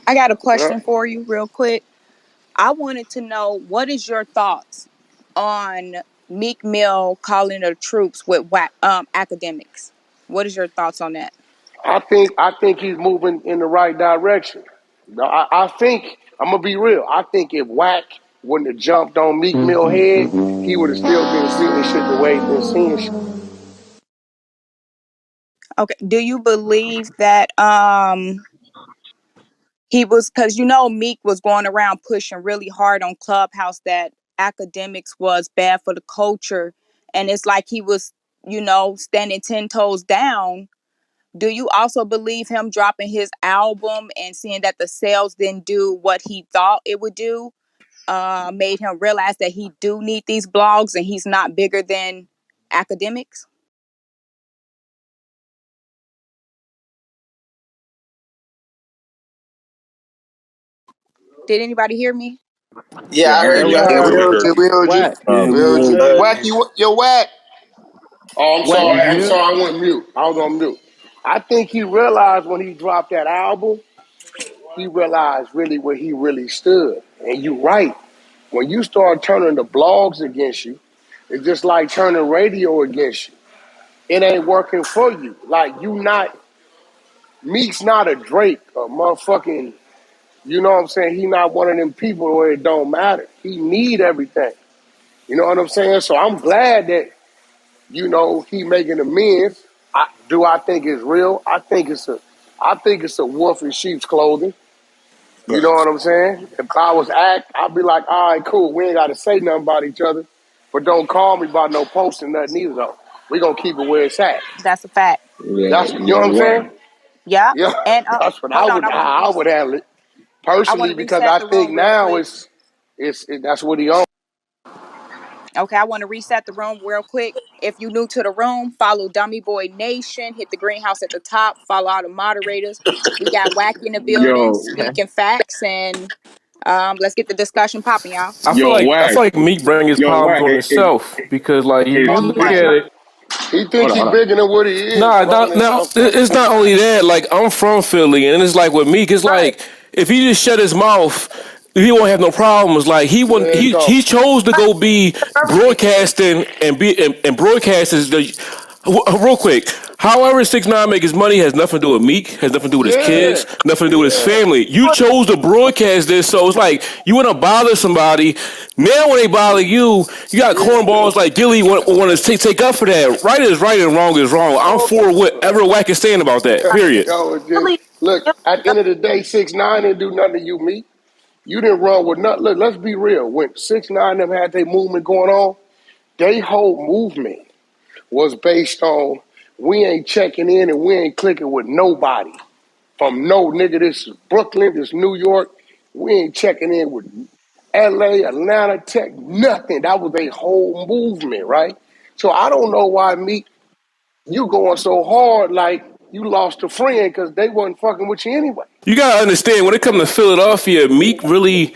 I got a Yeah. question for you, real quick. I wanted to know what is your thoughts on Meek Mill calling the troops with academics. What is your thoughts on that? I think he's moving in the right direction. No, I think I'm gonna be real. I think if Wack wouldn't have jumped on Meek Mill head, he would have still been seeing shit the way he been seeing shit. Okay. Do you believe that he was, because Meek was going around pushing really hard on Clubhouse that academics was bad for the culture, and it's like he was, standing 10 toes down. Do you also believe him dropping his album and seeing that the sales didn't do what he thought it would do, made him realize that he do need these blogs and he's not bigger than academics? Did anybody hear me? Yeah, Yeah, I I heard heard you. you. I Yeah, heard we you. heard you. We heard you. Wack. We Um, heard you. uh, Wack, you're whack. Oh, I'm Wack, sorry. did you I'm mute? sorry. I went mute. I was on mute. I think he realized when he dropped that album, he realized really where he really stood. And you're right. When you start turning the blogs against you, it's just like turning radio against you. It ain't working for you. Like you not Meek's not a Drake, a motherfucking. You know what I'm saying? He not one of them people where it don't matter. He need everything. You know what I'm saying? So I'm glad that he making amends. Do I think it's real? I think it's a wolf in sheep's clothing. You know Right. what I'm saying? If I was Act, I'd be like, all right, cool. We ain't got to say nothing about each other, but don't call me about no posting nothing either though. We gonna keep it where it's at. That's a fact. That's Yeah, you know yeah, what I'm Wack. saying? Yeah. Yeah, And that's what hold on, I would handle it I want personally to because reset I the think room real now quick. that's what he owns. Okay, I want to reset the room real quick. If you new to the room, follow Dummy Boy Nation. Hit the greenhouse at the top. Follow all the moderators. We got Wack in the building, Yo, speaking facts, and let's get the discussion popping, y'all. I Wack. feel like Meek bring his Yo, problems Wack. on himself because, like, if you look Right. at it, He Hold think on, he hold on. bigger than what he is, nah, blowing now himself up. it's not only that. Like, I'm from Philly, and it's like with Meek, it's Right. like if he just shut his mouth, he won't have no problems. Like There you go. he chose to go be broadcasting and broadcast is the real quick. However, 6ix9ine make his money has nothing to do with Meek, has nothing to do with his Yeah, kids, nothing to do with his yeah. family. You chose to broadcast this, so it's like you want to bother somebody. Now, when they bother you, you got cornballs like Gillie want to take up for that. Right is right and wrong is wrong. I'm for whatever Wack is saying about that. Period. Yo, it just look. At the end of the day, 6ix9ine didn't do nothing to you, me. You didn't run with nothing. Look, let's be real. When 6ix9ine them had their movement going on, they whole movement was based on we ain't checking in and we ain't clicking with nobody. From no nigga, this is Brooklyn, this is New York. We ain't checking in with LA, Atlanta, Tech, nothing. That was a whole movement, right? So I don't know why me you going so hard like you lost a friend because they wasn't fucking with you anyway. You gotta understand when it comes to Philadelphia, Meek really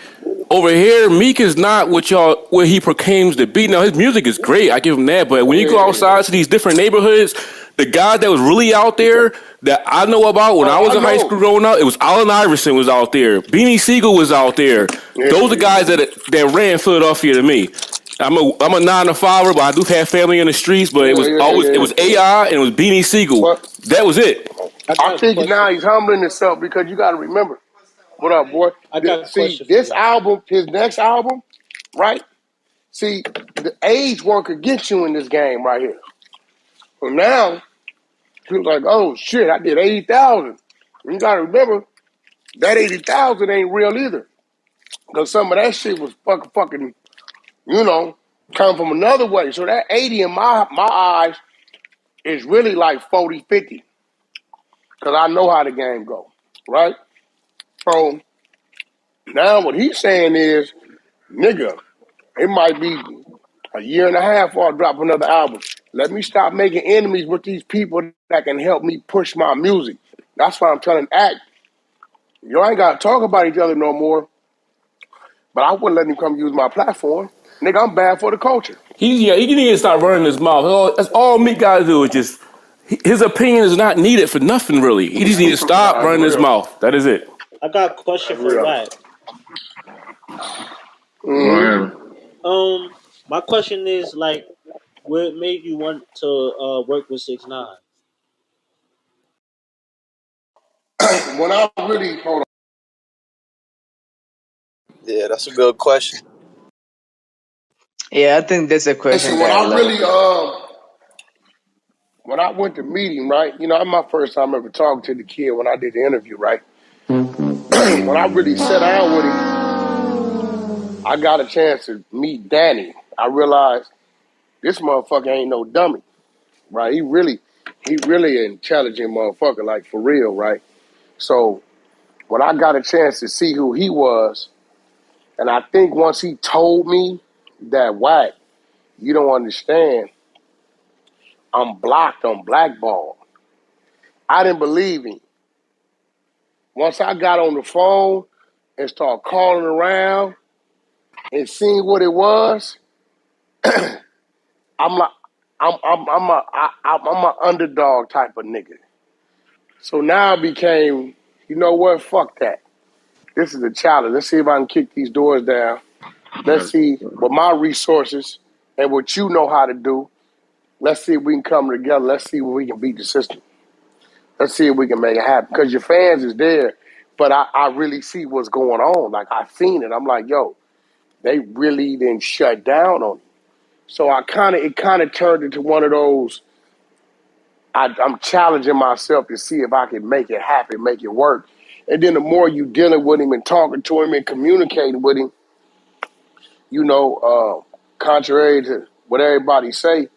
over here. Meek is not what y'all where he proclaims to be. Now his music is great, I give him that. But when you go Yeah. outside to these different neighborhoods, the guys that was really out there that I know about when I Oh, was I in high know. school growing up, it was Allen Iverson was out there, Beanie Siegel was out there. Those are guys Yeah. that ran Philadelphia to me. I'm a 9 to 5er, but I do have family in the streets. But Yeah, yeah, it yeah. was AI and it was Beanie Siegel. But That was it. I I got a think question now for he's you. humbling himself because you got to remember. What up, boy? I got a See, question for this y'all. album, his next album, right? See, the age work against you in this game right here. So now, he was like, oh shit, I did 80,000. You got to remember, that 80,000 ain't real either. Because some of that shit was fucking, you know, come from another way. So that 80 in my eyes is really like 40, 50. Because I know how the game go, right? So now what he's saying is, nigga, it might be a year and a half before I drop another album. Let me stop making enemies with these people that can help me push my music. That's why I'm telling Act, you ain't got to talk about each other no more, but I wouldn't let him come use my platform. Nigga, I'm bad for the culture. He need to start running his mouth. That's all Meek got to do is just his opinion is not needed for nothing really. He just need to stop That's running his real. mouth. That is it. I got a question That's for real. Wack. Mm-hmm. My question is like, what made you want to work with 6ix9ine? When I really hold on, Yeah, that's a good question. Yeah, I think that's a question listen, when that a I lot of really people. when I went to meet him, right? You know, that's my first time ever talking to the kid when I did the interview, right? When I really sat down with him, I got a chance to meet Danny. I realized this motherfucker ain't no dummy, right? He really an intelligent motherfucker, like for real, right? So when I got a chance to see who he was, and I think once he told me that Wack, you don't understand, I'm blocked, I'm blackballed. I didn't believe him. Once I got on the phone and started calling around and seeing what it was, I'm like, I'm a underdog type of nigga. So now I became, you know what? Fuck that. This is a challenge. Let's see if I can kick these doors down. Let's see what my resources and what you know how to do. Let's see if we can come together. Let's see if we can beat the system. Let's see if we can make it happen. Because your fans is there, but I really see what's going on. Like, I've seen it. I'm like, yo, they really didn't shut down on me. So it kind of turned into one of those, I'm challenging myself to see if I can make it happen, make it work. And then the more you dealing with him and talking to him and communicating with him, you know, contrary to what everybody say,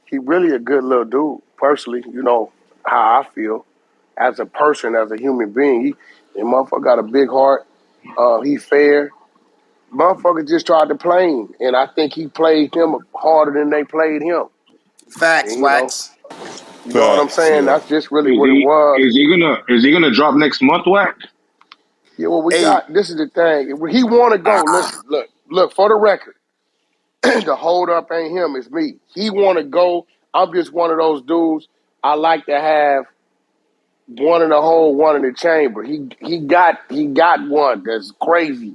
he really a good little dude. Personally, you know how I feel as a person, as a human being. The motherfucker got a big heart. He fair. Motherfucker just tried to play him, and I think he played him harder than they played him. Facts, And Wax. you know what I'm Facts, saying? yeah. That's just really Is what it he was. is he gonna drop next month, Wack? Yeah, well, we Hey, got. This is the thing. If he want to go, listen, look. For the record, the hold up ain't him. It's me. He want to go. I'm just one of those dudes. I like to have one in the hole, one in the chamber. He got one that's crazy.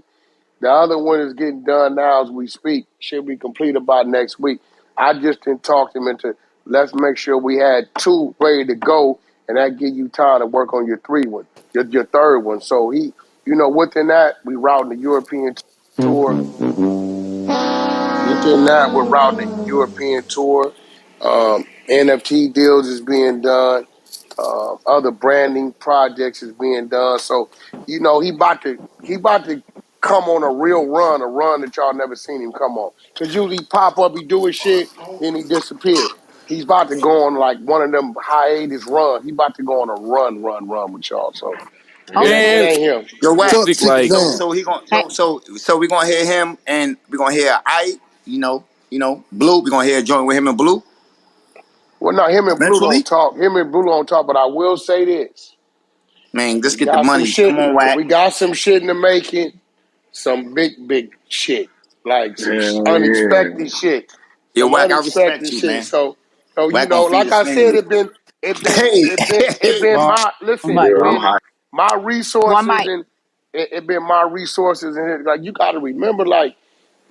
The other one is getting done now as we speak. Should be completed by next week. I just didn't talk him into, let's make sure we had two ready to go, and that give you time to work on your your third one. So within that, we routing the European tour. Within that, we're routing the European tour. NFT deals is being done. Other branding projects is being done. So, he about to come on a run that y'all never seen him come on. Cause usually he pop up, he do his shit, then he disappear. He's about to go on like one of them hiatus runs. He about to go on a run with y'all. So it Okay. ain't it And ain't him. yo, Wax. think like So Man, so he going Hey, so we gonna hear him and we gonna hear Blue. We gonna hear a joint with him and Blue well, no, him and Blue don't eventually. talk. Him and Blue don't talk. But I will say this: Man, let's we get the got some money. shit. Come on, Wack. We got some shit in the making. Some big shit, like some Hell unexpected yeah. shit, Yo, some Wack, I respect unexpected you, shit. man. So Wack gonna feed like his I said, family. Hey, it been One, my one listen, mic, it Yeah, I'm been hot. my one resources mic. and it been my resources and like you got to remember, like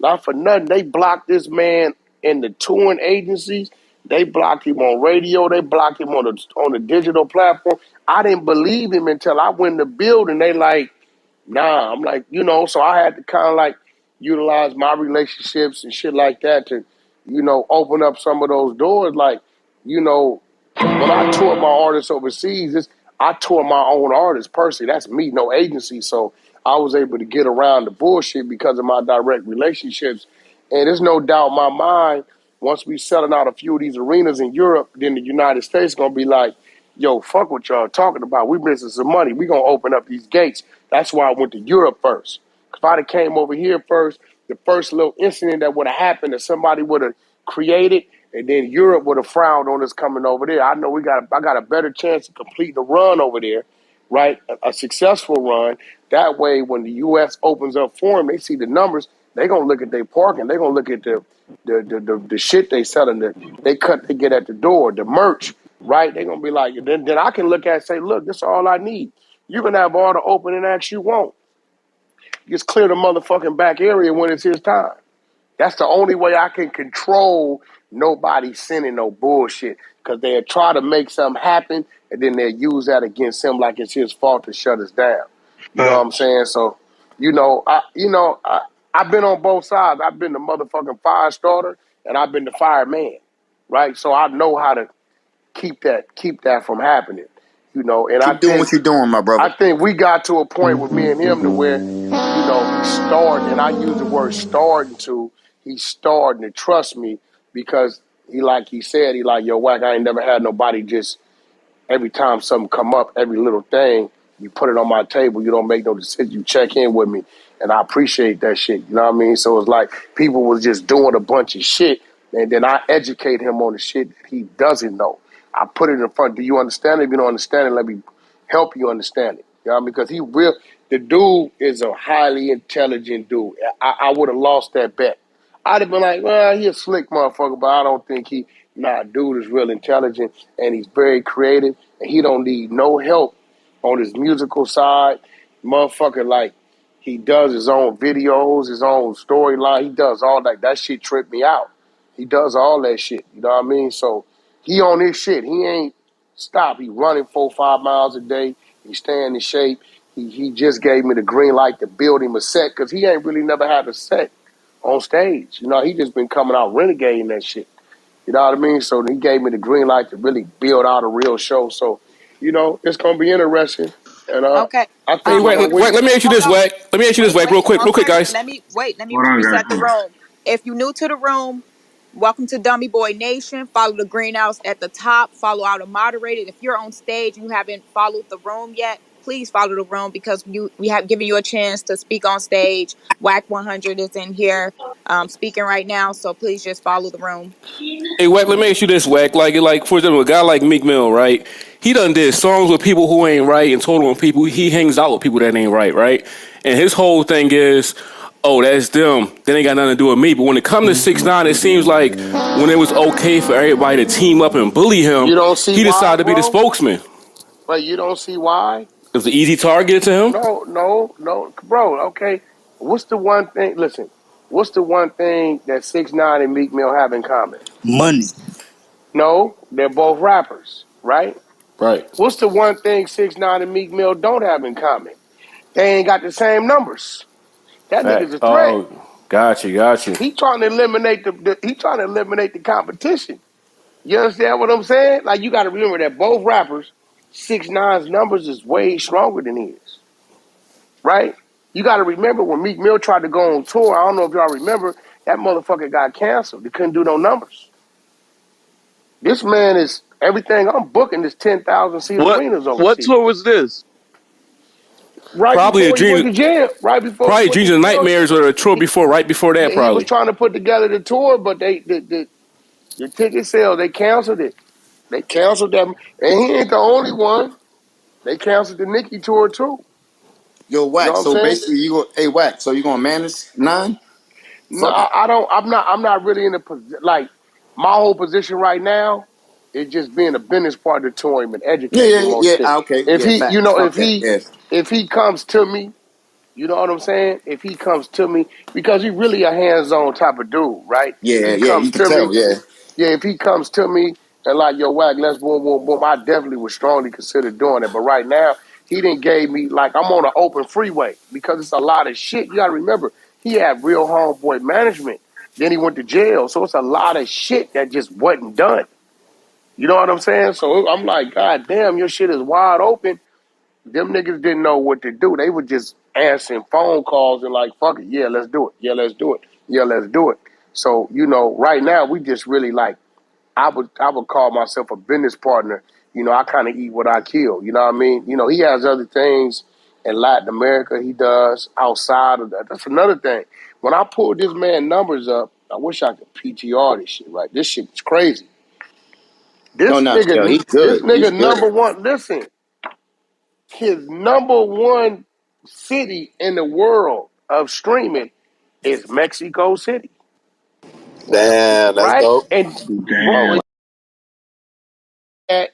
not for nothing, they blocked this man in the touring agencies. They blocked him on radio. They blocked him on the digital platform. I didn't believe him until I went in the building. They like. Nah, I'm like, so I had to kind of like utilize my relationships and shit like that to, open up some of those doors. Like, you know, when I toured my artists overseas, I toured my own artists personally. That's me, no agency. So I was able to get around the bullshit because of my direct relationships. And there's no doubt in my mind, once we selling out a few of these arenas in Europe, then the United States gonna be like, yo, fuck what y'all talking about. We missing some money. We gonna open up these gates. That's why I went to Europe first. If I'd have came over here first, the first little incident that would have happened that somebody would have created, and then Europe would have frowned on us coming over there. I know I got a better chance to complete the run over there, right? A successful run. That way, when the U.S. opens up for them, they see the numbers. They gonna look at their parking. They gonna look at the shit they selling. They cut they get at the door, the merch, right? They gonna be like, then I can look at it and say, look, this is all I need. You can have all the opening acts you want. Just clear the motherfucking back area when it's his time. That's the only way I can control nobody sending no bullshit. Because they'll try to make something happen and then they'll use that against him like it's his fault to shut us down. You know what I'm saying? So, I've been on both sides. I've been the motherfucking fire starter and I've been the fireman. Right? So I know how to keep that from happening. And Keep doing what you're doing, my I brother. think we got to a point with me and him to where, he's starting, and I use the word he's starting to trust me because he said, yo, Wack, I ain't never had nobody just every time something come up, every little thing, you put it on my table. You don't make no decision. You check in with me, and I appreciate that shit. You know what I mean? So it's like people was just doing a bunch of shit, and then I educate him on the shit that he doesn't know. I put it in front. Do you understand it? If you don't understand it, let me help you understand it. You know what I mean? Because the dude is a highly intelligent dude. I would have lost that bet. I'd have been like, well, he a slick motherfucker, but I don't think dude is real intelligent and he's very creative and he don't need no help on his musical side. Motherfucker, like, he does his own videos, his own storyline. He does all that. That shit tripped me out. He does all that shit. You know what I mean? So he on his shit. He ain't stop. He running 4-5 miles a day. He staying in shape. He just gave me the green light to build him a set because he ain't really never had a set on stage. He just been coming out renegading that shit. You know what I mean? So he gave me the green light to really build out a real show. So, it's gonna be interesting. And Okay. I Hey, think we're gonna win. Let me ask you Hold this, on. Wack. Let me ask you this, Wait, Wack, wait, real one quick, second. guys. Let me Hold on, guys. reset the Hold on. room. If you're new to the room, welcome to Dummy Boy Nation. Follow the greenhouse at the top. Follow our moderated. If you're on stage and you haven't followed the room yet, please follow the room because we have given you a chance to speak on stage. Wack 100 is in here speaking right now, so please just follow the room. Hey, Wack, let me ask you this, Wack. Like for example, a guy like Meek Mill, right? He done did songs with people who ain't right and told on people. He hangs out with people that ain't right, right? And his whole thing is, oh, that's them. They ain't got nothing to do with me. But when it comes to 6ix9ine, it seems like when it was okay for everybody to team up and bully him, You don't see he why, decided to be the bro? spokesman. But you don't see why? It was an easy target to him. No, no, no, bro. Okay, what's the one thing? Listen, what's the one thing that 6ix9ine and Meek Mill have in common? Money. No, they're both rappers, right? Right. What's the one thing 6ix9ine and Meek Mill don't have in common? They ain't got the same numbers. That nigga's Fact. a threat. Oh, got you. He trying to eliminate the competition. You understand what I'm saying? Like, you got to remember that both rappers, 6ix9ine's numbers is way stronger than his, right? You got to remember when Meek Mill tried to go on tour. I don't know if y'all remember, that motherfucker got canceled. They couldn't do no numbers. This man is everything I'm booking is 10,000 seat arenas What overseas. tour was this? Right Probably a before he went dream. to jail, right before he Probably went to Dreams and jail, Nightmares or a tour he before, right before that, yeah, he was probably. trying to put together the tour, but the ticket sales, they canceled it. They canceled them, and he ain't the only one. They canceled the Nicki tour too. Yo, You know Wack. what I'm So saying? basically, hey, Wack. So you gonna manage 9? No, Fuck it. I don't. I'm not really in a position. Like, my whole position right now is just being a business partner to him and Yeah, educating yeah, him yeah. on Yeah. shit. Okay. If Yeah. he, Facts. Fuck that. Yeah. if he comes to me, you know what I'm saying? If he comes to me, because he's really a hands-on type of dude, right? If Yeah. he Yeah. You comes can to me, tell. Yeah. yeah, if he comes to me and like, yo, Wack, let's boom, boom, boom, I definitely would strongly consider doing it. But right now, he didn't gave me, like, I'm on an open freeway because it's a lot of shit. You got to remember, he had real homeboy management. Then he went to jail. So it's a lot of shit that just wasn't done. You know what I'm saying? So I'm like, God damn, your shit is wide open. Them niggas didn't know what to do. They were just answering phone calls and like, fuck it, yeah, let's do it. Yeah, let's do it. Yeah, let's do it. So, right now we just really like, I would call myself a business partner. I kind of eat what I kill. You know what I mean? He has other things in Latin America he does outside of that. That's another thing. When I pulled this man numbers up, I wish I could PTR this shit, right? This shit is crazy. No, no. Yo, he's This good. He's nigga good. number one, listen, his number one city in the world of streaming is Mexico City, Damn, that's right? dope. And bro, Damn.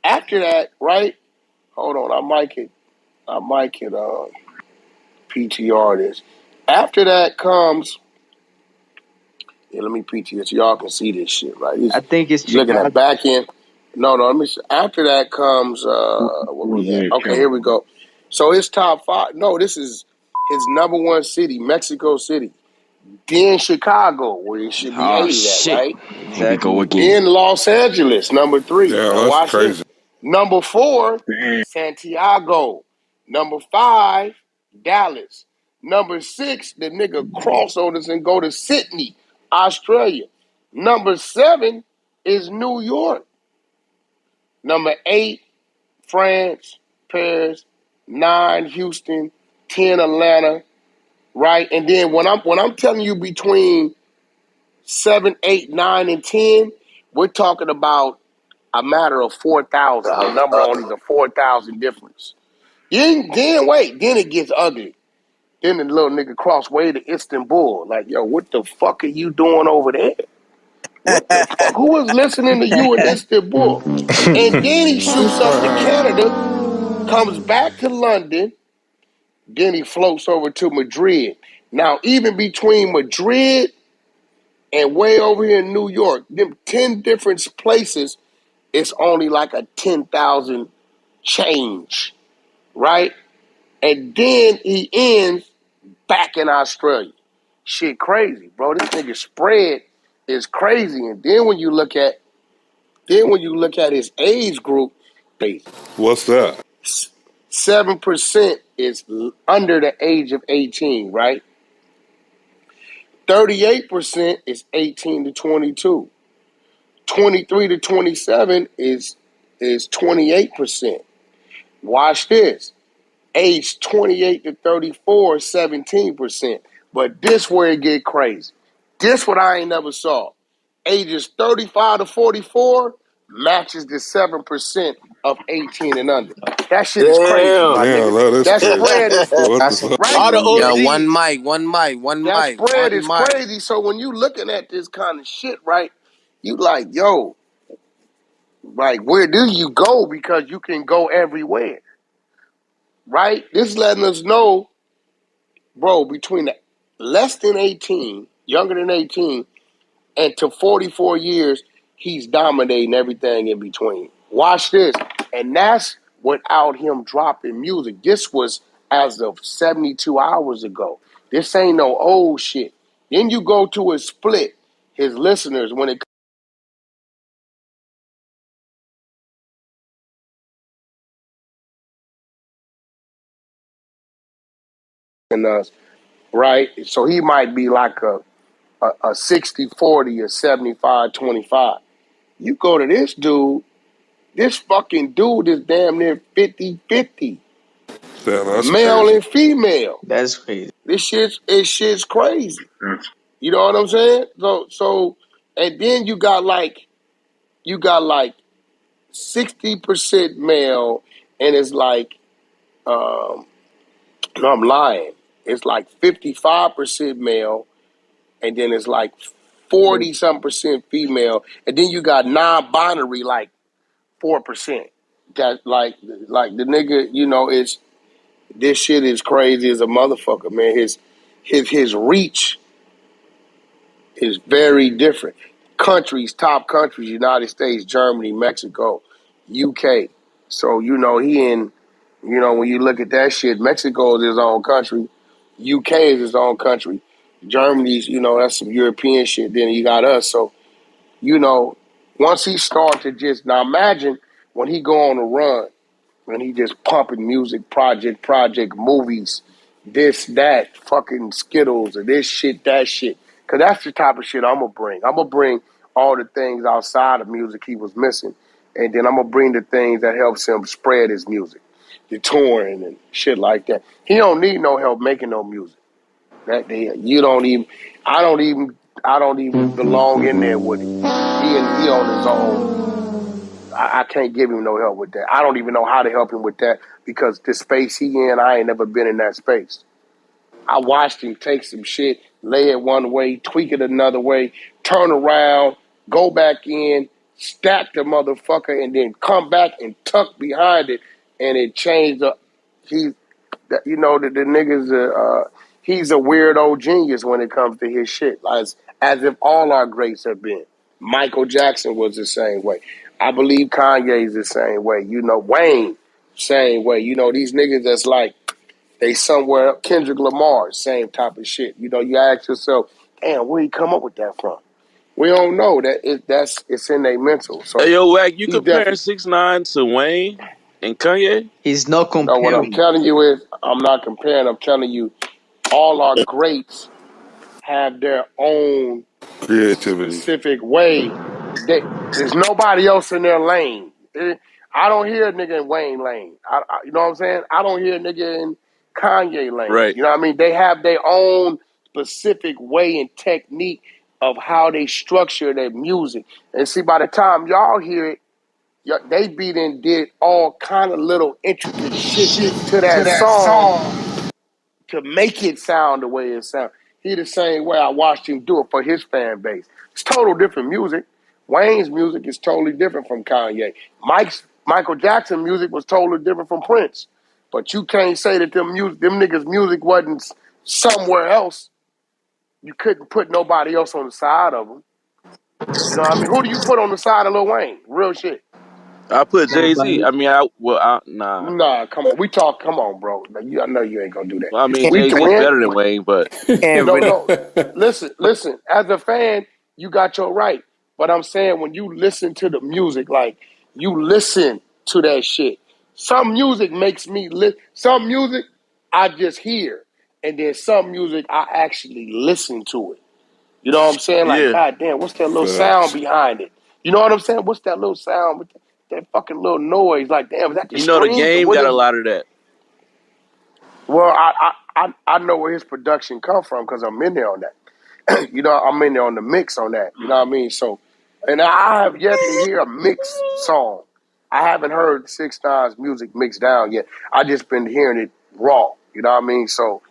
after that, right? Hold on, I mic it. I might can PTR this. After that comes, let me PTR so y'all can see this shit, right? I think it's You're looking Chicago. at back end. No, let me see. After that comes, what Was we at? it Okay, here we California? go. So it's top 5. No, this is his number 1 city, Mexico City. Then Chicago, where it should be Oh hated at, shit! right? Here we go Exactly. again. Then Los Angeles, number 3. Yeah, Now that's watch this. crazy. Number 4, Damn. Santiago. Number 5, Dallas. Number 6, the nigga crossovers and go to Sydney, Australia. Number 7 is New York. Number 8, France, Paris. 9, Houston. 10, Atlanta. Right, and then when I'm telling you between 7, 8, 9, and 10, we're talking about a matter of 4,000. The number only the 4,000 difference. Then wait, then it gets ugly. Then the little nigga cross way to Istanbul. Like, yo, what the fuck are you doing over there? What the fuck? Who was listening to you in Istanbul? And then he shoots up to Canada, comes back to London, then he floats over to Madrid. Now, even between Madrid and way over here in New York, them 10 different places, it's only like a 10,000 change, right? And then he ends back in Australia. Shit crazy, bro. This nigga spread is crazy. And then when you look at his age group, crazy. What's that? 7% is under the age of 18, right? 38% is 18 to 22. 23 to 27 is 28%. Watch this. Age 28 to 34 is 17%. But this where it get crazy. This what I ain't never saw. Ages 35 to 44 matches the 7% of 18 and under. That shit is crazy, Damn. my Damn, nigga. that is That crazy. spread is What the That's fuck? right. All the insane. Yo, OGs. That spread one is mic. crazy. So when you looking at this kind of shit, right, you like, yo, like, where do you go? Because you can go everywhere, right? This is letting us know, bro, between the less than 18, younger than 18, and to 44 years, he's dominating everything in between. Watch this. And that's without him dropping music. This was as of 72 hours ago. This ain't no old shit. Then you go to his split, his listeners, when it comes to us, right? So he might be like a 60-40 or 75-25. You go to this fucking dude is damn near 50-50, Damn, that's male crazy. and female. That's crazy. Shit's crazy. That's You know what I'm saying? So and then you got like 60% male, and it's like no, I'm lying. It's like 55% male, and then it's like 40 something percent female, and then you got non-binary like 4%. That like the nigga, it's this shit is crazy as a motherfucker, man. His reach is very different. Countries, top countries, United States, Germany, Mexico, UK. So, when you look at that shit, Mexico is his own country. UK is his own country. Germany's, that's some European shit. Then you got us. So, you know, once he start to just, now imagine when he go on a run and he just pumping music, project, movies, this, that, fucking Skittles, or this shit, that shit. Because that's the type of shit I'm going to bring. I'm going to bring all the things outside of music he was missing. And then I'm going to bring the things that helps him spread his music, the touring and shit like that. He don't need no help making no music. You don't even, I don't even belong in there with him. He on his own. I can't give him no help with that. I don't even know how to help him with that because the space he in, I ain't never been in that space. I watched him take some shit, lay it one way, tweak it another way, turn around, go back in, stack the motherfucker, and then come back and tuck behind it, and it changed up. He, you know, the niggas, he's a weirdo genius when it comes to his shit, as if all our greats have been. Michael Jackson was the same way. I believe Kanye's the same way. You know, Wayne, same way. You know, these niggas that's like, they somewhere, Kendrick Lamar, same type of shit. You know, you ask yourself, damn, where he come up with that from? We don't know that it's in their mental. Hey, So yo, Wack, you he's comparing definitely. 6ix9ine to Wayne and Kanye? He's not No, what I'm comparing. telling you is, I'm not comparing. I'm telling you, all our greats have their own Creativity. specific way. There's nobody else in their lane. I don't hear a nigga in Wayne lane. You know what I'm saying? I don't hear a nigga in Kanye lane. Right. You know what I mean? They have their own specific way and technique of how they structure their music. And see, by the time y'all hear it, they beat and did all kind of little intricate shit to that song to make it sound the way it sounds. He the same way. I watched him do it for his fan base. It's total different music. Wayne's music is totally different from Kanye. Michael Jackson music was totally different from Prince. But you can't say that them niggas' music wasn't somewhere else. You couldn't put nobody else on the side of them. You know what I mean? Who do you put on the side of Lil Wayne? Real shit. I put Jay-Z. Nobody. Nah. Nah, come on. Come on, bro. I know you ain't gonna do that. Well, I mean, We Jay-Z's twin. better than Wayne, but And No, Rick, no. Listen. As a fan, you got your right. But I'm saying when you listen to the music, like you listen to that shit. Some music makes me some music I just hear, and then some music I actually listen to it. You know what I'm saying? Like, yeah. God damn, what's that little sound Facts. behind it? You know what I'm saying? What's that little sound with that fucking little noise? Like, damn, is that the You know, the strings or game what got a is it? lot of that. Well, I know where his production come from because I'm in there on that. You know, I'm in there on the mix on that. You know what I mean? So, and I have yet to hear a mix song. I haven't heard 6ix9ine's music mixed down yet. I just been hearing it raw. You know what I mean? So,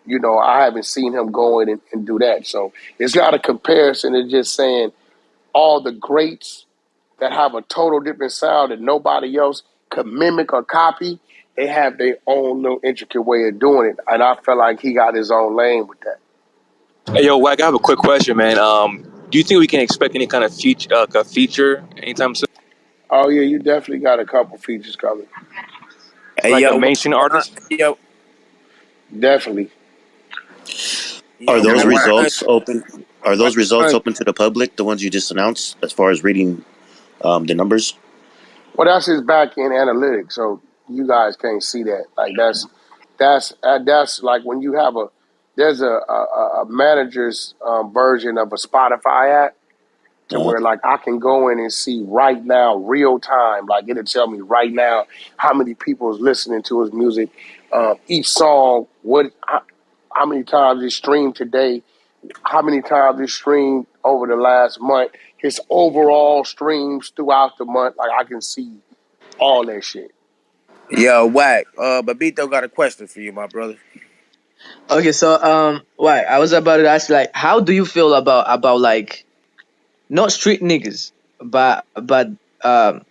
you know, I haven't seen him go in and do that. So it's not a comparison. It's just saying all the greats that have a total different sound that nobody else could mimic or copy, they have their own little intricate way of doing it. And I feel like he got his own lane with that. Hey, yo, Wack, I have a quick question, man. Do you think we can expect any kind of feature anytime soon, Oh yeah, you definitely got a couple features coming. Hey like a yo, mainstream artist? yo, Definitely. Hey, yo, man, quick Wack. question. Are those results Hey, open to the public, the ones you just announced, as far as reading the numbers? well, that's his back end analytics, so you guys can't see that. Like that's like when you have there's a manager's version of a Spotify app to Uh, where like I can go in and see right now, real time. Like it'll tell me right now how many people is listening to his music, each song, how many times it's streamed today, how many times it's streamed over the last month, his overall streams throughout the month. Like I can see all that shit. yo, Wack. Babito got a question for you, my brother. okay, so why? I was about to ask like, how do you feel about like not street niggas, but um,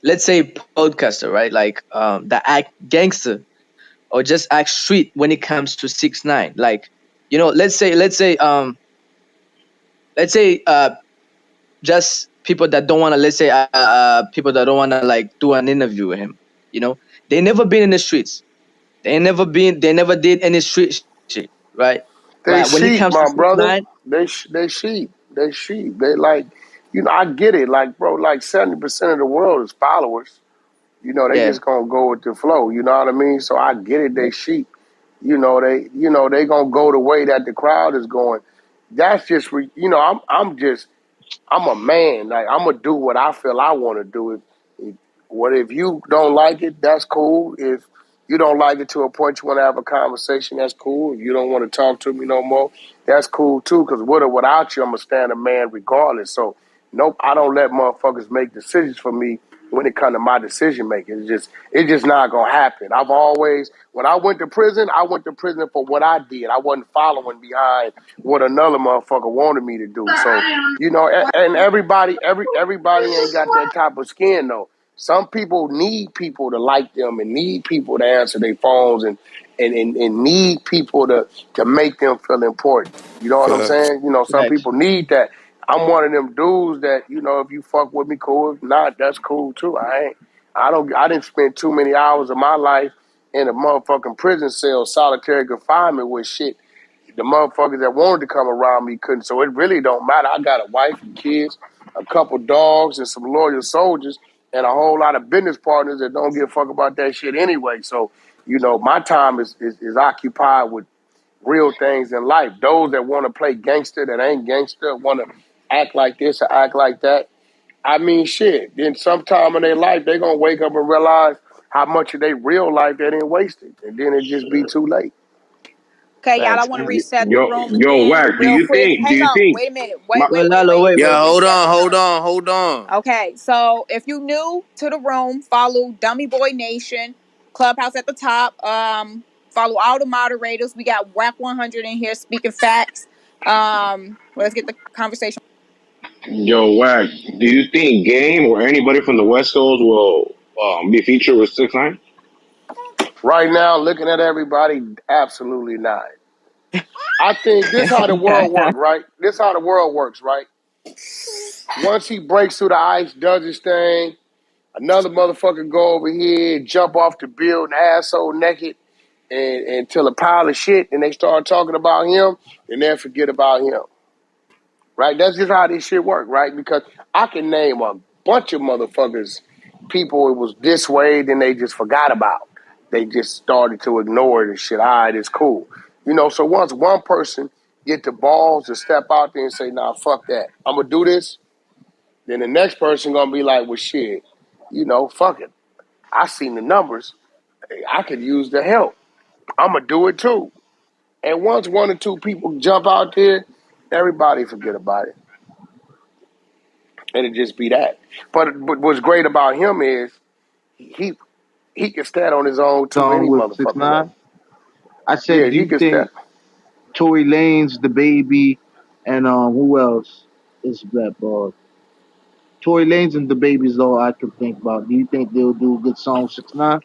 let's say podcaster, right? Like that act gangster or just act street when it comes to 6ix9ine. Like, let's say just people that don't want to, let's say people that don't want to like do an interview with him. You know, they never been in the streets. They never did any street shit, right? They But when it sheep, comes to my six brother. nine, They sheep. They sheep. They like, I get it. Like, bro, like 70% of the world is followers. They yeah, just gonna go with the flow. You know what I mean? So I get it. They sheep. They gonna go the way that the crowd is going. That's just, I'm a man. Like I'm gonna do what I feel I want to do. If you don't like it, that's cool. If you don't like it to a point you want to have a conversation, that's cool. If you don't want to talk to me no more, that's cool too. Because with or without you, I'm gonna stand a man regardless. So nope, I don't let motherfuckers make decisions for me when it comes to my decision making. It's just not gonna happen. I've always, when I went to prison for what I did. I wasn't following behind what another motherfucker wanted me to do. So and everybody ain't got that type of skin though. Some people need people to like them and need people to answer their phones and need people to make them feel important. You know what I'm Facts. saying? You know, some Facts. people need that. I'm one of them dudes that, you know, if you fuck with me, cool. If not, that's cool too. I didn't spend too many hours of my life in a motherfucking prison cell, solitary confinement with shit. The motherfuckers that wanted to come around me couldn't. So it really don't matter. I got a wife and kids, a couple dogs, and some loyal soldiers, and a whole lot of business partners that don't give a fuck about that shit anyway. So, you know, my time is occupied with real things in life. Those that want to play gangster that ain't gangster, want to act like this or act like that. I mean, shit. Then sometime in their life, they going to wake up and realize how much of their real life they didn't wasted. And then it just be too late. Okay, y'all, I Facts. want to And reset the room Yo, again Wack, real quick. do Hang you on. think Wait a minute. wait, Wait. wait, Yeah, Let's wait. hold reset the on, hold room. on, hold on. Okay, so if you new to the room, follow Dummy Boy Nation, Clubhouse at the top. Follow all the moderators. We got Wack 100 in here speaking facts. Let's get the conversation. Yo, Wack, do you think Game or anybody from the West Coast will be featured with 6ix9ine? Right now, looking at everybody, absolutely not. I think this how the world works, right? This how the world works, right? Once he breaks through the ice, does his thing, another motherfucker go over here, jump off the building, asshole naked, and tell a pile of shit, and they start talking about him, and then forget about him. Right? That's just how this shit work, right? Because I can name a bunch of motherfuckers, people it was this way, then they just forgot about. They just started to ignore it and shit. All right, it's cool. You know, so once one person get the balls to step out there and say, nah, fuck that. I'm gonna do this, then the next person gonna be like, well shit, you know, fuck it. I seen the numbers. I could use the help. I'm gonna do it too. And once one or two people jump out there, everybody forget about it. And it just be that. But what's great about him is he he can stand on his own too, Song any with six motherfucking way. nine. I Yeah, said, do he you can stand. think Tory Lanez, the baby, and who else is that boy? Tory Lanez and the babies, though I could think about. Do you think they'll do a good song with 6ix9ine?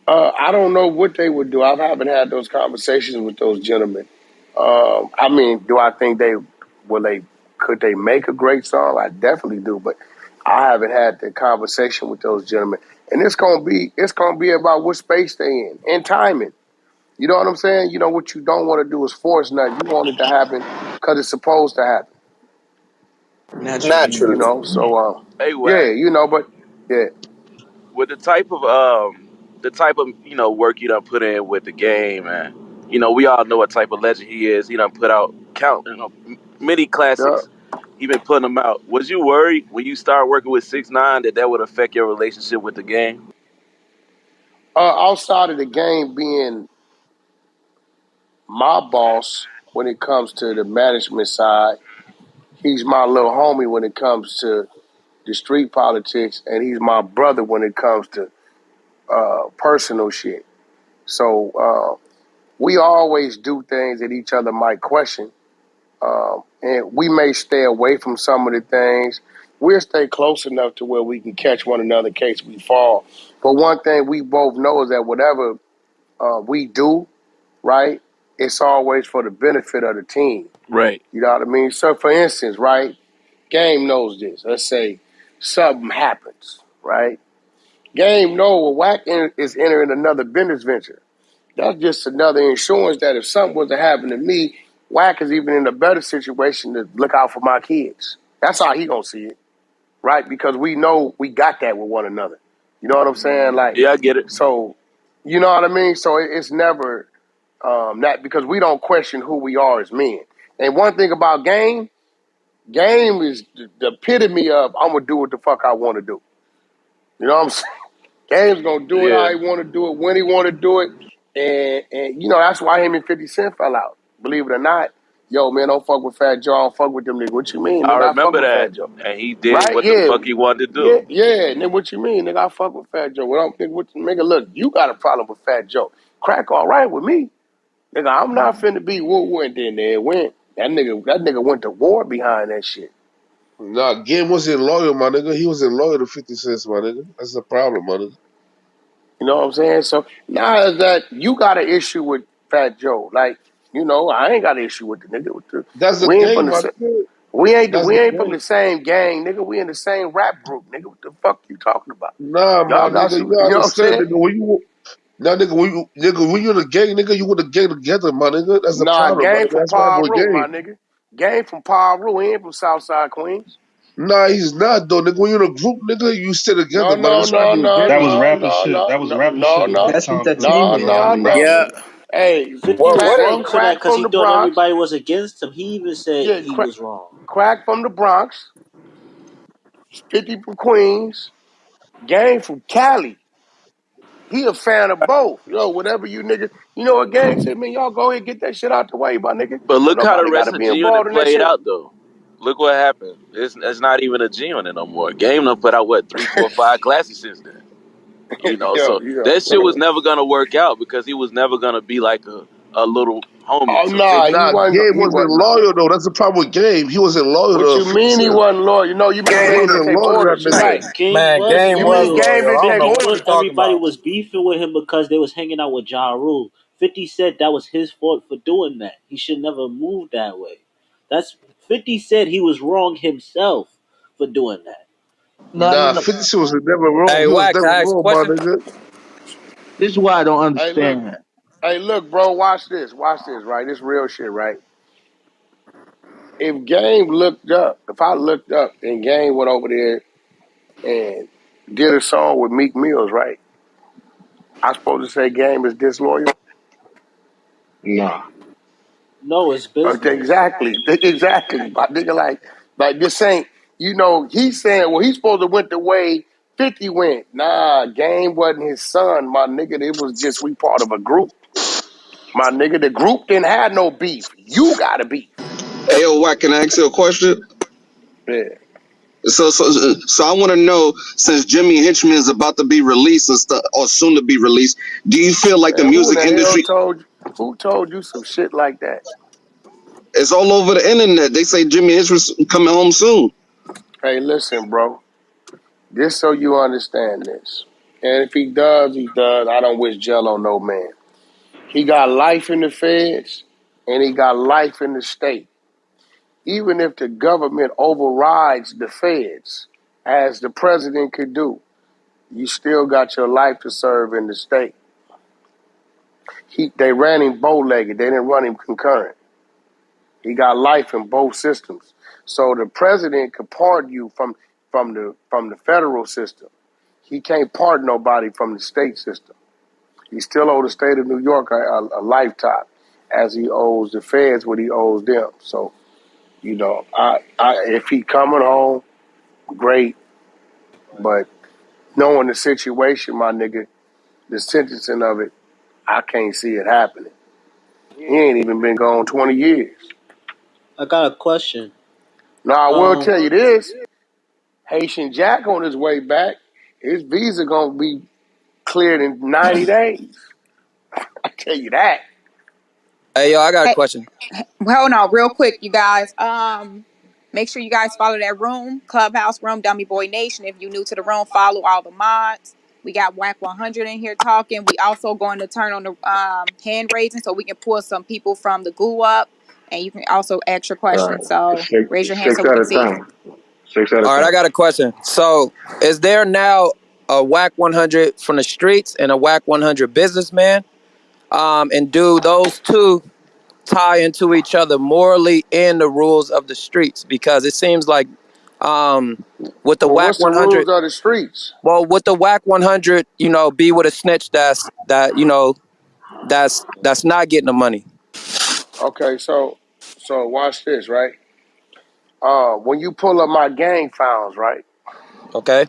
I don't know what they would do. I haven't had those conversations with those gentlemen. I mean, do I think they could they make a great song? I definitely do, but I haven't had the conversation with those gentlemen. And it's gonna be about what space they in and timing. You know what I'm saying? You know what you don't want to do is force nothing. You want it to happen because it's supposed to happen. Naturally. You Naturally. know, so Hey, yeah, Wack, you know, but yeah. with the type of work you done put in with the game, man. We all know what type of legend he is. He done put out many Yeah. classics. He been putting them out. Was you worried when you started working with 6ix9ine that would affect your relationship with the game? Outside of the game being my boss when it comes to the management side, he's my little homie when it comes to the street politics, and he's my brother when it comes to personal shit. So we always do things that each other might question, and we may stay away from some of the things. We'll stay close enough to where we can catch one another in case we fall. But one thing we both know is that whatever we do, right, it's always for the benefit of the team. Right. You know what I mean? So, for instance, right, Game knows this. Let's say something happens, right? Game know Wack is entering another business venture. That's just another insurance that if something was to happen to me, Wack is even in a better situation to look out for my kids. That's how he gonna see it, right? Because we know we got that with one another. You know what I'm saying? Like, Yeah, I get it. so, you know what I mean? So it's never that because we don't question who we are as men. And one thing about Game is the epitome of I'm gonna do what the fuck I want to do. You know what I'm saying? Game's gonna do it how Yeah. he want to do it when he want to do it, and you know that's why him and 50 Cent fell out. Believe it or not, yo man, don't fuck with Fat Joe. I don't fuck with them niggas. What you mean, I nigga? I fuck remember with that. Fat Joe, And he did right? what the Yeah, fuck he wanted to yeah, do. yeah. And then what you mean, nigga? I fuck with Fat Joe. Well, I don't think what nigga. Look, you got a problem with Fat Joe. Crack all right with me, nigga. I'm not finna be woo woo. And then there it went. That nigga went to war behind that shit. Nah, Game wasn't loyal, my nigga. He wasn't loyal to 50 Cent, my nigga. That's the problem, my nigga. You know what I'm saying? So now is that you got an issue with Fat Joe. Like, I ain't got an issue with the nigga. That's the We ain't from game, the my nigga. That's we the ain't from game. the same gang, nigga. We in the same rap group, nigga. What the fuck you talking about? Nah, my Y'all got nigga, you some, gotta you know what I'm understand, saying? nigga. When you in the gang, nigga, you with the gang together, my nigga. That's the Nah, problem, my game nigga. from That's why I Paul go Road, gang. my nigga. Game from Paul Road. He ain't from Southside Queens. Nah, he's not though, nigga. When you're in a group, nigga, you stay No, together, man. no, That's why I no, go no, That was gang. no, rapper no, shit. no, That was no, rapper no, shit at no, the That's time, Philly. no, entertainment. That no, was rapper no. Yeah. shit. Hey, 50 Well, was what? wrong for that crack because from he the thought Bronx. everybody was against him. He even said Yeah, he was wrong. crack from the Bronx. 50 from Queens. Game from Cali. He a fan of both. Whatever you niggas. You know what Gang said, man, y'all go ahead and get that shit out the way, my nigga. But Don't look how the nobody got to rest of be G Unit involved in that played shit. out though. Look what happened. It's not even a G Unit no more. Game done put out what 3, 4, 5 classics since then. Yeah, So yeah. that shit was never gonna work out because he was never gonna be like a little homie Oh, to nah, 50. he Nah, wasn't, Game he wasn't wasn't. loyal though. That's the problem with Game. He wasn't loyal What to you 50 mean he Cent. wasn't loyal? You mean He Game Game, didn't wasn't take loyal to that orders. You're nigga. right. Game man, was Game You was mean loyal Game loyal. didn't I don't take know what because you orders. talking everybody about. was beefing with him because they was hanging out with Ja Rule. 50 said that was his fault for doing that. He should never move that way. That's 50 said he was wrong himself for doing that. No, no, Nah, no. 50 Cent was never wrong. Hey, He was Wack, can never I ask a wrong, my question? nigga. This is why I don't Hey, look. understand. Hey, look, bro. Watch this. Watch this. Right. This real shit. Right. If Game looked up, if I looked up and Game went over there and did a song with Meek Mills, right? I supposed to say Game is disloyal? Nah. No, it's business. Exactly. Exactly. My nigga, like this ain't, he's saying, well, he's supposed to went the way 50 went. Nah, Game wasn't his son, my nigga. It was just we part of a group. My nigga, the group didn't have no beef. You got a beef. Hey, yo, Wack, can I ask you a question? Yeah. So I want to know, since Jimmy Henchman is about to be released and stuff, or soon to be released, do you feel like the Man, who in music the hell industry told you some shit like that? is all over the internet? They say Jimmy Henchman's coming home soon. Hey, listen, bro. Just so you understand this. And if he does, he does. I don't wish jail on no man. He got life in the feds and he got life in the state. Even if the government overrides the feds, as the president could do, you still got your life to serve in the state. They ran him bow-legged. They didn't run him concurrent. He got life in both systems. So the president could pardon you from the federal system. He can't pardon nobody from the state system. He still owes the state of New York a lifetime, as he owes the feds what he owes them. So, if he coming home, great. But knowing the situation, my nigga, the sentencing of it, I can't see it happening. He ain't even been gone 20 years. I got a question. Now, I will Um, tell you this. Haitian Jack on his way back, his visa going to be cleared in 90 days. I tell you that. Hey, yo, I got a Hey, question. hold on, real quick, you guys. Make sure you guys follow that room, Clubhouse Room, Dummy Boy Nation. If you're new to the room, follow all the mods. We got Whack 100 in here talking. We also going to turn on the hand raising so we can pull some people from the goo up, and you can also ask your All right. questions. So raise your hand Six so we at can a see you. time. 6 at a All right, I time. got a question. So, is there now a Whack 100 from the streets and a Whack 100 businessman? And do those two tie into each other morally in the rules of the streets? Because it seems like with the Well, Whack what's the 100, rules of the streets? well, with the Whack 100, be with a snitch that's not getting the money. Okay, so watch this, right? When you pull up my gang files, right? Okay,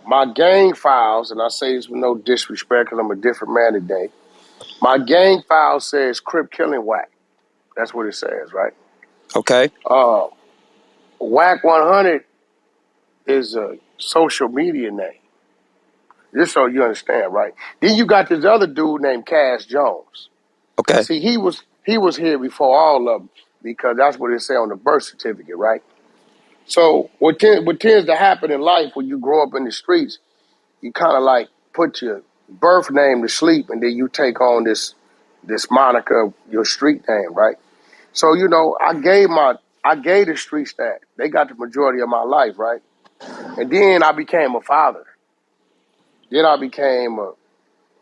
My gang files, and I say this with no disrespect because I'm a different man today. My gang file says Crip Killing Whack. That's what it says, right? okay, Uh, Whack 100 is a social media name. Just so you understand, right? Then you got this other dude named Cass Jones. okay, See, he was here before all of them because that's what it say on the birth certificate, right? So what tends to happen in life when you grow up in the streets, you kind of like put your birth name to sleep, and then you take on this moniker, your street name, right? So I gave the streets that. They got the majority of my life, right? And then I became a father. Then I became a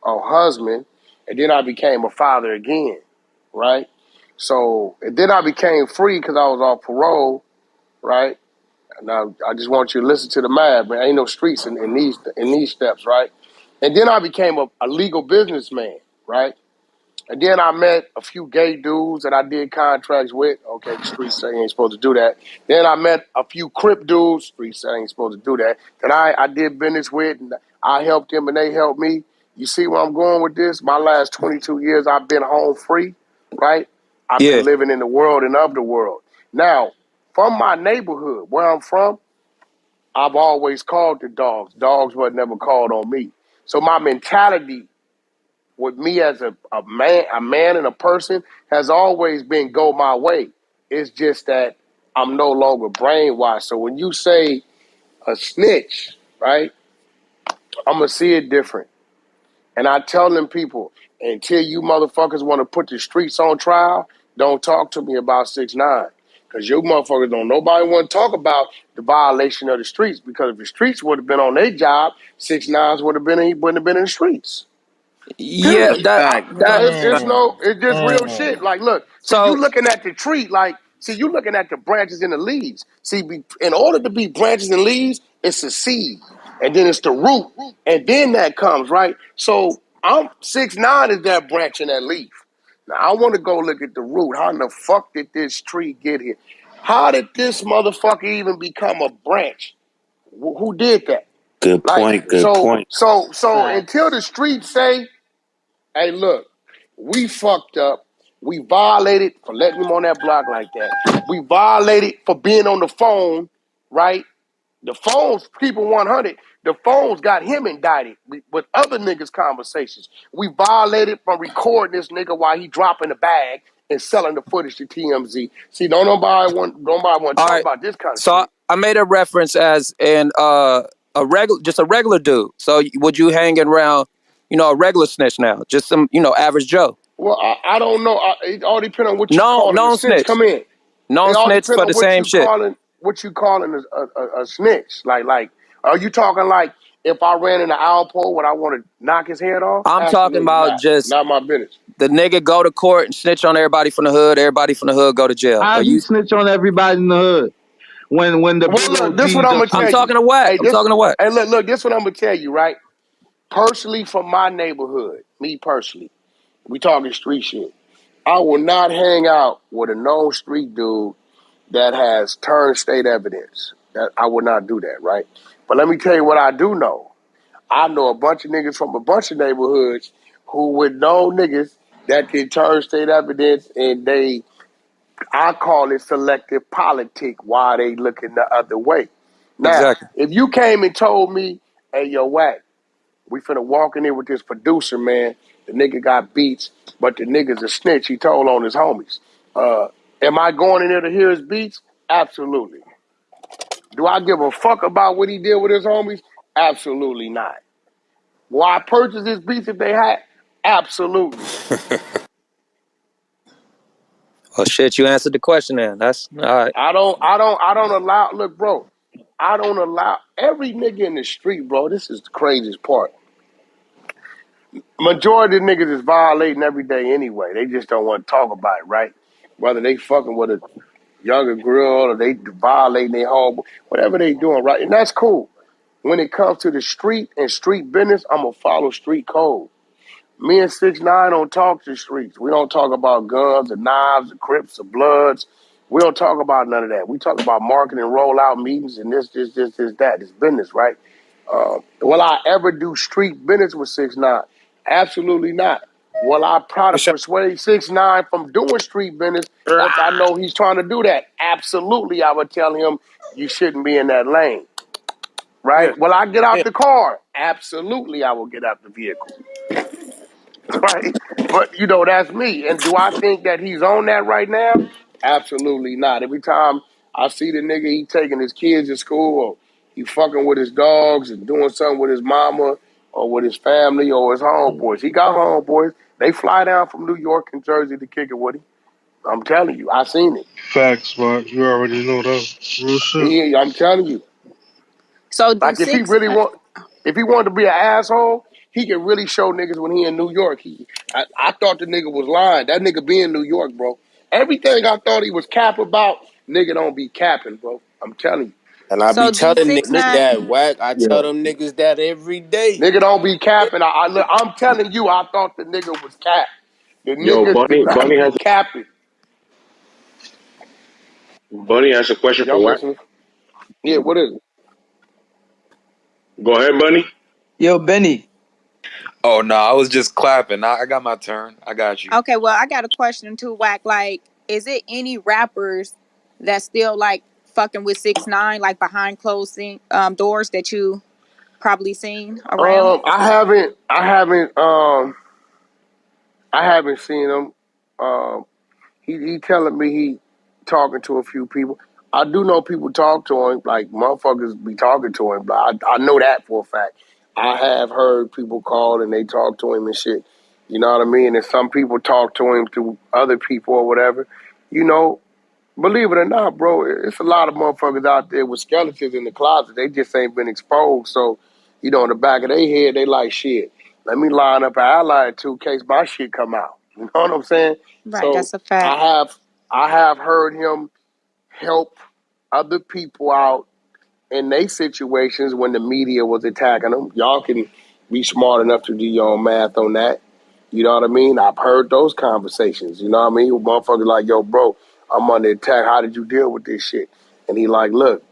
husband, and then I became a father again, right? So and then I became free because I was off parole, right? Now I just want you to listen to the math, man. Ain't no streets in these steps, right? And then I became a legal businessman, right? And then I met a few gay dudes that I did contracts with. Okay, the streets say you ain't supposed to do that. Then I met a few Crip dudes. Streets say I ain't supposed to do that. That I did business with, and I helped them, and they helped me. You see where I'm going with this? My last 22 years, I've been home free, right? I've Yeah. been living in the world and of the world. Now, from my neighborhood, where I'm from, I've always called the dogs. Dogs were never called on me. So my mentality with me as a man and a person has always been go my way. It's just that I'm no longer brainwashed. So when you say a snitch, right, I'm going to see it different. And I tell them people, until you motherfuckers want to put the streets on trial, don't talk to me about 6ix9ine. Because you motherfuckers don't nobody want to talk about the violation of the streets. Because if the streets would have been on their job, 6ix9ine wouldn't have been in the streets. Yeah, Period. Fact. It's just real shit. Like, look, see, you so looking at the tree, like, see, you looking at the branches and the leaves. See, in order to be branches and leaves, it's a seed, and then it's the root, and then that comes, right? So, 6ix9ine is that branch and that leaf. Now, I want to go look at the root. How in the fuck did this tree get here? How did this motherfucker even become a branch? Who did that? Good Like, point. Good point. so until the streets say, hey, look, we fucked up. We violated for letting him on that block like that. We violated for being on the phone, right? The phones, people 100, the phones got him indicted with other niggas' conversations. We violated for recording this nigga while he dropping the bag and selling the footage to TMZ. See, nobody want to all talk right. about this kind of So shit. I made a reference as in just a regular dude. So would you hang around, a regular snitch now? Just some, average Joe. Well, I don't know. It all depends on what you No, calling a non snitch. snitch. Come in. It Non all snitch depends for on the same shit. what you calling a snitch. Like, are you talking like if I ran into Alpo, would I want to knock his head off? I'm talking Absolutely about not. just Not my business. the nigga go to court and snitch on everybody from the hood. Everybody from the hood go to jail. Are How he you? snitch on everybody in the hood when the Well, big look, this what OG I'm gonna just I'm tell snitching? you. talking to Wack. Hey, I'm talking to Wack. look, this what I'm gonna tell you, right? Personally, from my neighborhood, me personally, we talking street shit. I will not hang out with a known street dude that has turned state evidence. That I would not do that, right? But let me tell you what I do know. I know a bunch of niggas from a bunch of neighborhoods who would know niggas that can turn state evidence, and I call it selective politic while they looking the other way. Now, Exactly. if you came and told me, hey, yo, Wack, we finna walk in here with this producer, man. The nigga got beats, but the nigga's a snitch. He told on his homies. Am I going in there to hear his beats? Absolutely. Do I give a fuck about what he did with his homies? Absolutely not. Will I purchase his beats if they had? Absolutely. Oh shit, you answered the question then. That's all right. I don't allow. Look, bro. I don't allow every nigga in the street, bro. This is the craziest part. Majority of niggas is violating every day anyway. They just don't want to talk about it, right? Whether they fucking with a younger girl or they violating their home, whatever they doing, right? And that's cool. When it comes to the street and street business, I'm gonna follow street code. Me and 6ix9ine don't talk to streets. We don't talk about guns and knives and crips and bloods. We don't talk about none of that. We talk about marketing, rollout meetings, and this, that. It's business, right? Will I ever do street business with 6ix9ine? Absolutely not. Will I try to persuade 6ix9ine from doing street business if I know he's trying to do that? Absolutely, I would tell him you shouldn't be in that lane, Yeah. right? Will I get out Yeah. the car? Absolutely, I will get out the vehicle. Right? But that's me. And do I think that he's on that right now? Absolutely not. Every time I see the nigga, he taking his kids to school, or he fucking with his dogs and doing something with his mama or with his family or his homeboys. He got homeboys. They fly down from New York and Jersey to kick it with him. I'm telling you, I seen it. Facts, Mark. You already know that. Real shit. I'm telling you. So do Like six? if he wanted to be an asshole, he could really show niggas when he in New York. I thought the nigga was lying. That nigga be in New York, bro. Everything I thought he was cap about, nigga don't be capping, bro. I'm telling you. And I be So do telling six niggas nine? that, Wack. I tell Yeah. them niggas that every day. Nigga don't be capping. I'm telling you, I thought the nigga was cap. The Yo, nigga do not be capping. Bunny has a question Yeah, for I'm Wack. listening. Yeah, what is it? Go ahead, Bunny. Yo, Benny. Oh no, I was just clapping. I got my turn. I got you. Okay, well, I got a question too, Wack. Like, is it any rappers that still like fucking with 6ix9ine, like behind doors that you probably seen around? I haven't seen him. Um, he telling me he talking to a few people. I do know people talk to him, like motherfuckers be talking to him, but I know that for a fact. I have heard people call and they talk to him and shit. You know what I mean? And some people talk to him through other people or whatever. You know, believe it or not, bro, it's a lot of motherfuckers out there with skeletons in the closet. They just ain't been exposed. So, in the back of their head, they like, shit, let me line up an ally in two in case my shit come out. You know what I'm saying? Right, So that's a fact. I have heard him help other people out in they situations when the media was attacking them. Y'all can be smart enough to do your own math on that. You know what I mean? I've heard those conversations. You know what I mean? Motherfuckers like, yo, bro, I'm under attack. How did you deal with this shit? And he like, look,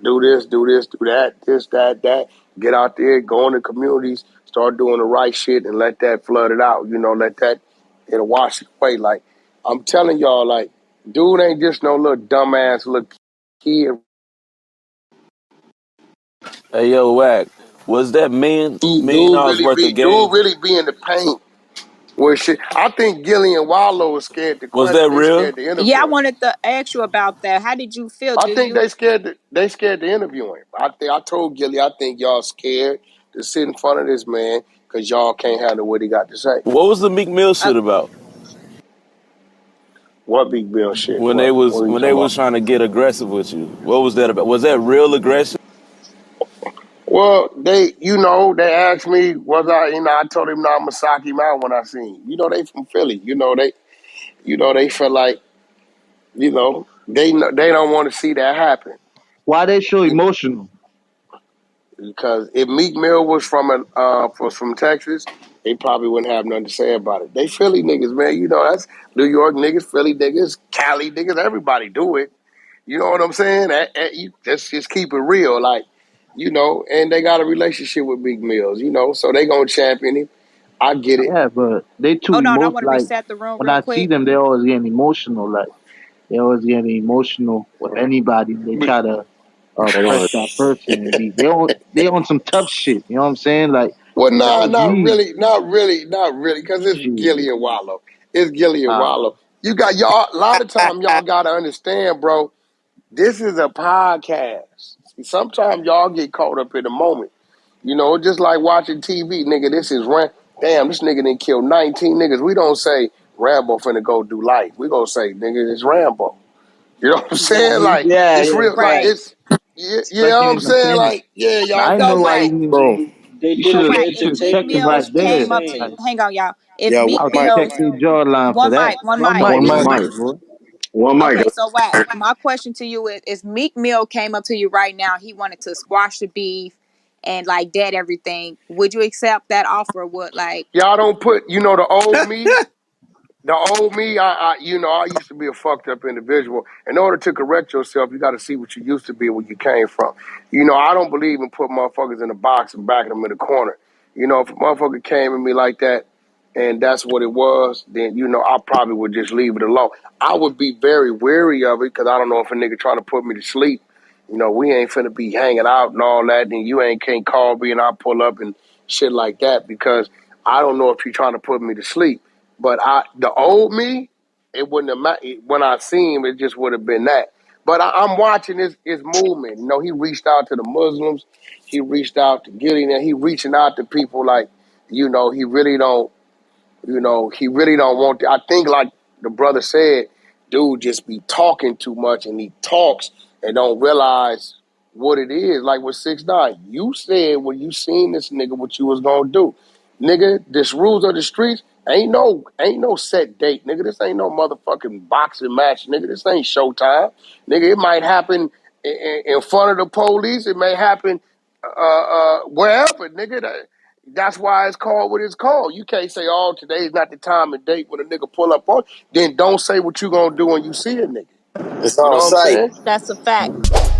do this, do that, this, that. Get out there, go in the communities, start doing the right shit, and let that flood it out. Let that it'll wash it away. Like I'm telling y'all, like, dude ain't just no little dumbass little kid. Hey yo, Wack, was that million Dude, million dude dollars really worth be of game? dude really be in the paint with shit. I think Gillie Wallo is scared to Was that they real? scared to Yeah, interview I him. wanted to ask you about that. How did you feel? I Do think you? they scared to interview him. I told Gillie I think y'all scared to sit in front of this man because y'all can't handle what he got to say. What was the Meek Mill Uh, shit about? What big bill shit? When they What was are you when they talking was about? trying to get aggressive with you? What was that about? Was that real aggression? Well, they asked me was I told him no, I'ma sock him out when I seen him. They from Philly. They feel like, they don't want to see that happen. Why they so emotional? Because if Meek Mill was from Texas, they probably wouldn't have nothing to say about it. They Philly niggas, man. That's New York niggas, Philly niggas, Cali niggas. Everybody do it. You know what I'm saying? Let's just keep it real, like, And they got a relationship with Meek Mills, so they gonna champion him. I get it. Yeah, but they too Hold on, I emotional. want to Like reset the room when real I see quick. them, they always getting emotional. Like they always getting emotional with anybody. They But, try to Hold press on. that person and be they on some tough shit. You know what I'm saying? Like well, if that nah, was not me, really, because it's shit. Gillie and Wallow. It's Gillie and Uh, Wallow. You got y'all. A lot of time, y'all gotta understand, bro. This is a podcast. Sometimes y'all get caught up in the moment. Just like watching TV, nigga. This is damn, this nigga done killed 19 niggas. We don't say Rambo finna go do life. We gonna say, nigga, it's Rambo. You know what I'm Yeah, saying? Like, it's yeah, real. facts. right. It's yeah, you know Especially what I'm in the saying? clinic. Like, yeah, y'all I didn't got So know why Wack, you Bro. They you did should it so have for Wack, if Meek checked him entertainment. right Mills That's what I'm there. came up to you, Like saying. hang on, y'all. If Yeah, I Meek would Mills, check their jawline for one that. mic, one One mic, mic, one one mic. mic, one mic. bro. One mic. Okay, so Wack, my question to you is: If Meek Mill came up to you right now, he wanted to squash the beef and like dead everything, would you accept that offer? Would like, y'all don't put, the old me. The old me, I used to be a fucked up individual. In order to correct yourself, you got to see what you used to be, where you came from. I don't believe in putting motherfuckers in a box and backing them in the corner. If a motherfucker came at me like that, and that's what it was, then I probably would just leave it alone. I would be very wary of it because I don't know if a nigga trying to put me to sleep. We ain't finna be hanging out and all that, and you can't call me and I pull up and shit like that because I don't know if you're trying to put me to sleep. But the old me, it wouldn't have mattered. When I seen him, it just would have been that. But I'm watching his movement. You know, he reached out to the Muslims. He reached out to Gillie, and he reaching out to people like, you know, he really don't, you know, he really don't want to. I think like the brother said, dude just be talking too much, and he talks and don't realize what it is. Like with 6ix9ine, you said when you seen this nigga what you was gonna do. Nigga, this rules of the streets ain't no set date, nigga. This ain't no motherfucking boxing match, nigga. This ain't showtime. Nigga, it might happen in front of the police. It may happen wherever, nigga. That's why it's called what it's called. You can't say, oh, today's not the time and date when a nigga pull up on. Then don't say what you gonna do when you see a nigga. It's You know on what I'm site. saying? That's a fact.